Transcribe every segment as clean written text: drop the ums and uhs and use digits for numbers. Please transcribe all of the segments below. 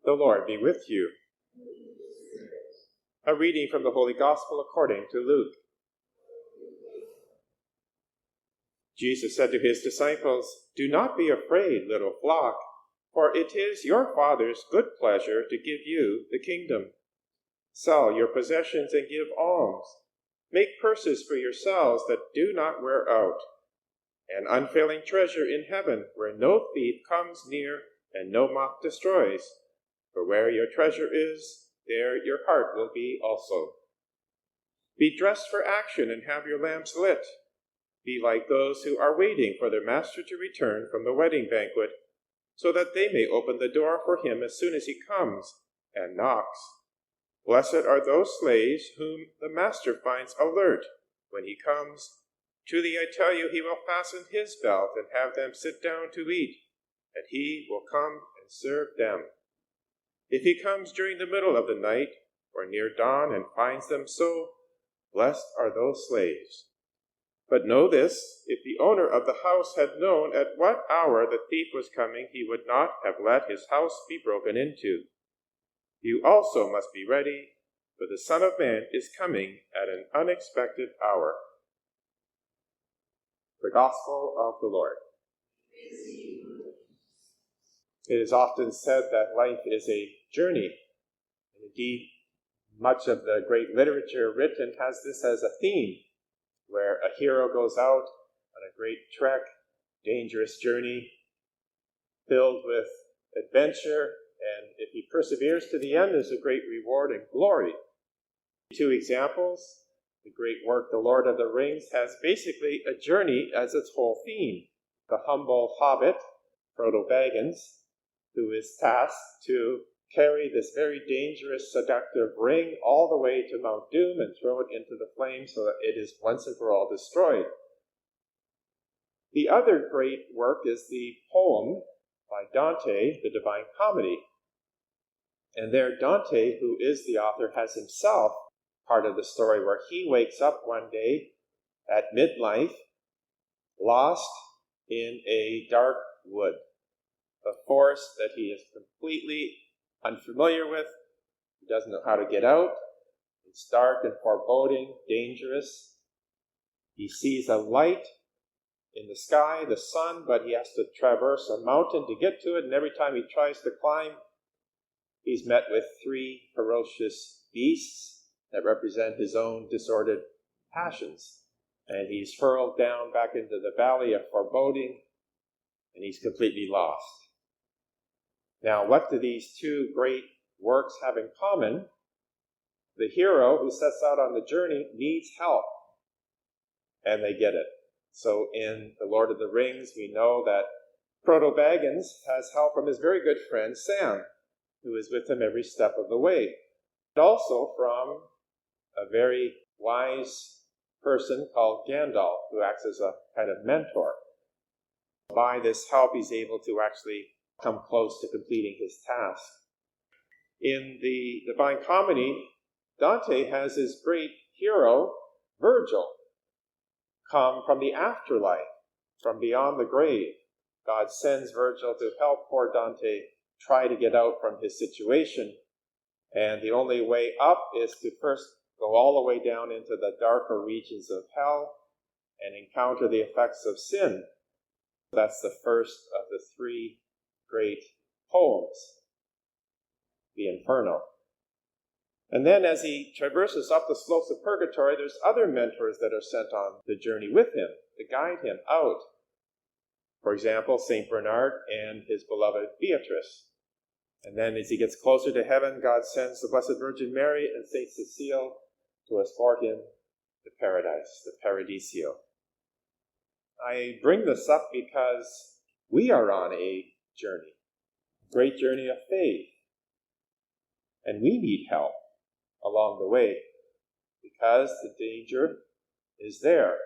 The Lord be with you. A reading from the Holy Gospel according to Luke. Jesus said to his disciples, "Do not be afraid, little flock, for it is your Father's good pleasure to give you the kingdom. Sell your possessions and give alms. Make purses for yourselves that do not wear out, an unfailing treasure in heaven where no thief comes near and no moth destroys. For where your treasure is, there your heart will be also. Be dressed for action and have your lamps lit. Be like those who are waiting for their master to return from the wedding banquet, so that they may open the door for him as soon as he comes and knocks. Blessed are those slaves whom the master finds alert when he comes. Truly I tell you, he will fasten his belt and have them sit down to eat, and he will come and serve them. If he comes during the middle of the night or near dawn and finds them so, blessed are those slaves. But know this, if the owner of the house had known at what hour the thief was coming, he would not have let his house be broken into. You also must be ready, for the Son of Man is coming at an unexpected hour." The Gospel of the Lord. It is often said that life is a journey. And indeed, much of the great literature written has this as a theme, where a hero goes out on a great trek, dangerous journey, filled with adventure, and if he perseveres to the end, there's a great reward and glory. Two examples. The great work, The Lord of the Rings, has basically a journey as its whole theme. The humble hobbit, Frodo Baggins, who is tasked to carry this very dangerous, seductive ring all the way to Mount Doom and throw it into the flames so that it is once and for all destroyed. The other great work is the poem by Dante, the Divine Comedy. And there Dante, who is the author, has himself part of the story where he wakes up one day at midlife, lost in a dark wood, a forest that he is completely unfamiliar with. He doesn't know how to get out. It's dark and foreboding, dangerous. He sees a light in the sky, the sun, but he has to traverse a mountain to get to it, and every time he tries to climb, he's met with 3 ferocious beasts that represent his own disordered passions. And he's hurled down back into the valley of foreboding, and he's completely lost. Now, what do these two great works have in common? The hero who sets out on the journey needs help, and they get it. So in The Lord of the Rings, we know that Frodo Baggins has help from his very good friend Sam, who is with him every step of the way, and also from a very wise person called Gandalf, who acts as a kind of mentor. By this help, he's able to actually come close to completing his task. In the Divine Comedy, Dante has his great hero, Virgil, come from the afterlife, from beyond the grave. God sends Virgil to help poor Dante try to get out from his situation. And the only way up is to first go all the way down into the darker regions of hell and encounter the effects of sin. That's the first of the 3 great poems, the Inferno. And then as he traverses up the slopes of purgatory, there's other mentors that are sent on the journey with him to guide him out. For example, St. Bernard and his beloved Beatrice. And then as he gets closer to heaven, God sends the Blessed Virgin Mary and St. Cecile to escort him to paradise, the Paradiso. I bring this up because we are on a journey, a great journey of faith. And we need help along the way because the danger is there.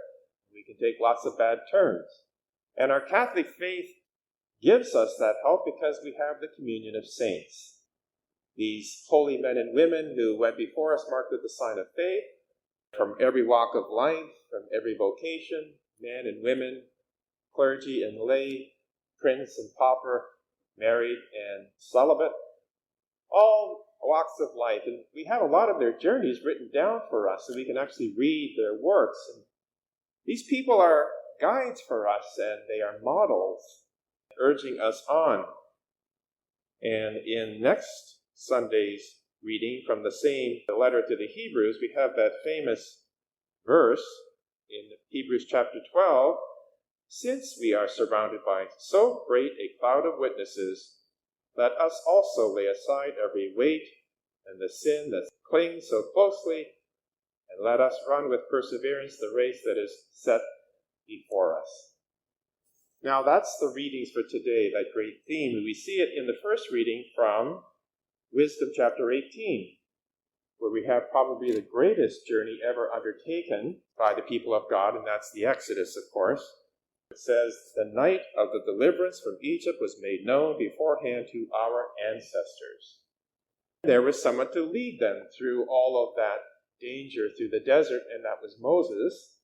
We can take lots of bad turns. And our Catholic faith gives us that help because we have the communion of saints. These holy men and women who went before us marked with the sign of faith from every walk of life, from every vocation, men and women, clergy and lay, prince and pauper, married and celibate. all walks of life. And we have a lot of their journeys written down for us so we can actually read their works. And these people are guides for us, and they are models urging us on. And in next Sunday's reading from the same letter to the Hebrews, we have that famous verse in Hebrews chapter 12, "Since we are surrounded by so great a cloud of witnesses, let us also lay aside every weight and the sin that clings so closely, and let us run with perseverance the race that is set before us." Now that's the readings for today, that great theme. We see it in the first reading from Wisdom chapter 18, where we have probably the greatest journey ever undertaken by the people of God, and that's the Exodus, of course. It says, "The night of the deliverance from Egypt was made known beforehand to our ancestors." There was someone to lead them through all of that danger through the desert, and that was Moses.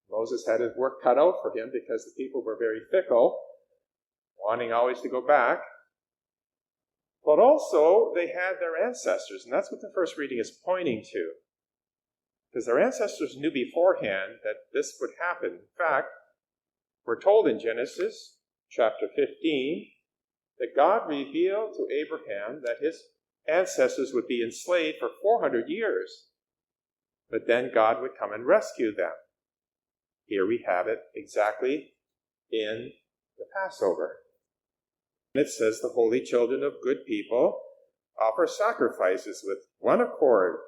Moses had his work cut out for him because the people were very fickle, wanting always to go back. But also, they had their ancestors, and that's what the first reading is pointing to. Because their ancestors knew beforehand that this would happen. In fact, we're told in Genesis chapter 15 that God revealed to Abraham that his ancestors would be enslaved for 400 years. But then God would come and rescue them. Here we have it exactly in the Passover. It says, "The holy children of good people offer sacrifices with one accord,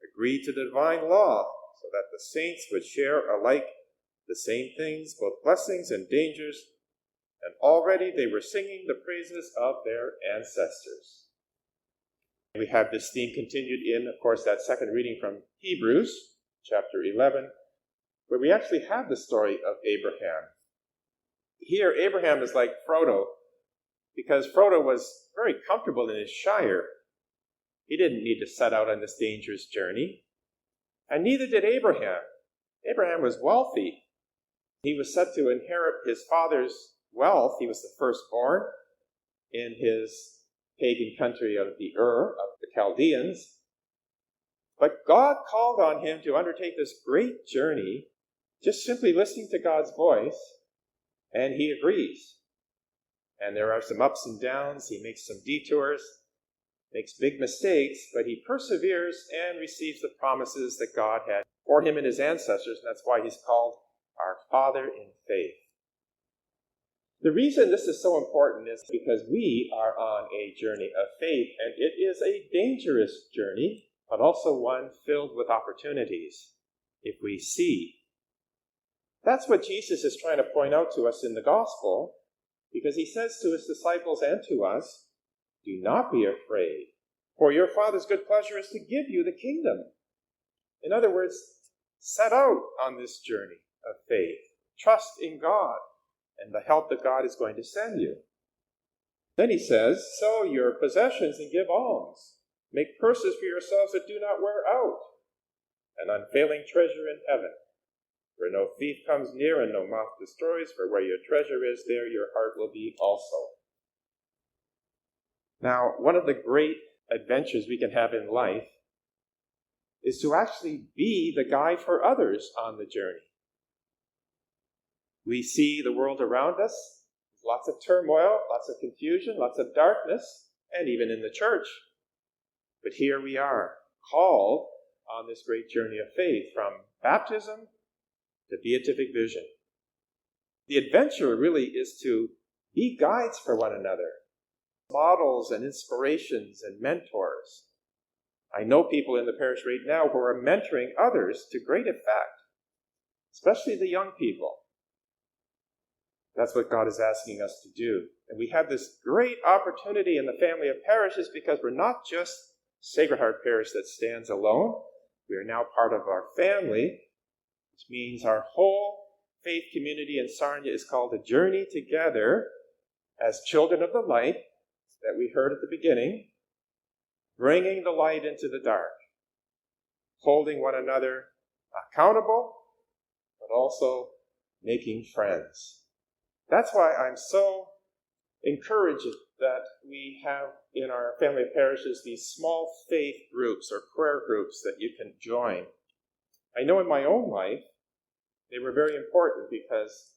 agree to the divine law, so that the saints would share alike the same things, both blessings and dangers, and already they were singing the praises of their ancestors." We have this theme continued in, of course, that second reading from Hebrews, chapter 11, where we actually have the story of Abraham. Here, Abraham is like Frodo, because Frodo was very comfortable in his shire. He didn't need to set out on this dangerous journey. And neither did Abraham. Abraham was wealthy. He was set to inherit his father's wealth. He was the firstborn in his pagan country of the of the Chaldeans. But God called on him to undertake this great journey, just simply listening to God's voice, and he agrees. And there are some ups and downs. He makes some detours, makes big mistakes, but he perseveres and receives the promises that God had for him and his ancestors, and that's why he's called our Father in faith. The reason this is so important is because we are on a journey of faith, and it is a dangerous journey, but also one filled with opportunities, if we see. That's what Jesus is trying to point out to us in the gospel, because he says to his disciples and to us, "Do not be afraid, for your Father's good pleasure is to give you the kingdom." In other words, set out on this journey of faith. Trust in God and the help that God is going to send you. Then he says, "Sell your possessions and give alms. Make purses for yourselves that do not wear out, an unfailing treasure in heaven, where no thief comes near and no moth destroys, for where your treasure is, there your heart will be also." Now, one of the great adventures we can have in life is to actually be the guide for others on the journey. We see the world around us, lots of turmoil, lots of confusion, lots of darkness, and even in the church. But here we are, called on this great journey of faith, from baptism to beatific vision. The adventure really is to be guides for one another, models and inspirations and mentors. I know people in the parish right now who are mentoring others to great effect, especially the young people. That's what God is asking us to do. And we have this great opportunity in the family of parishes because we're not just Sacred Heart Parish that stands alone. We are now part of our family, which means our whole faith community in Sarnia is called a journey together as children of the light that we heard at the beginning, bringing the light into the dark, holding one another accountable, but also making friends. That's why I'm so encouraged that we have in our family parishes these small faith groups or prayer groups that you can join. I know in my own life, they were very important because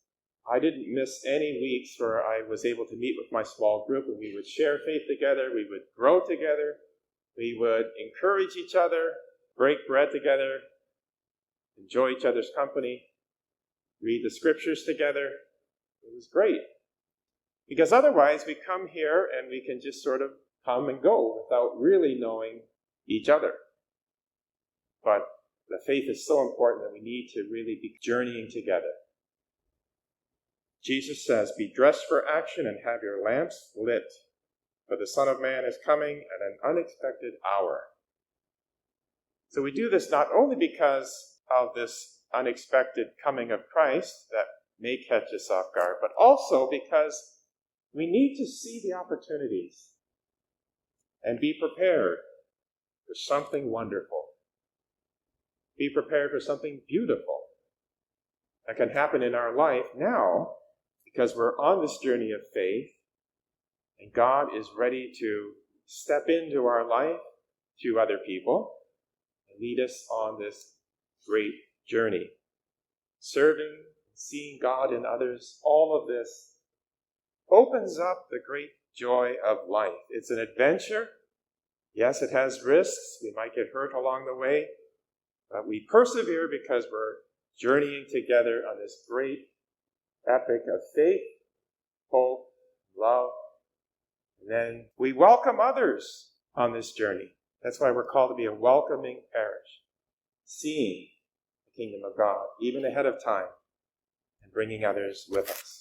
I didn't miss any weeks where I was able to meet with my small group and we would share faith together, we would grow together, we would encourage each other, break bread together, enjoy each other's company, read the scriptures together. It was great. Because otherwise we come here and we can just sort of come and go without really knowing each other. But the faith is so important that we need to really be journeying together. Jesus says, "Be dressed for action and have your lamps lit, for the Son of Man is coming at an unexpected hour." So we do this not only because of this unexpected coming of Christ that may catch us off guard, but also because we need to see the opportunities and be prepared for something wonderful. Be prepared for something beautiful that can happen in our life now because we're on this journey of faith and God is ready to step into our life through other people and lead us on this great journey. Serving, seeing God in others, all of this opens up the great joy of life. It's an adventure. Yes, it has risks. We might get hurt along the way, but we persevere because we're journeying together on this great epic of faith, hope, love. And then we welcome others on this journey. That's why we're called to be a welcoming parish, seeing the kingdom of God even ahead of time and bringing others with us.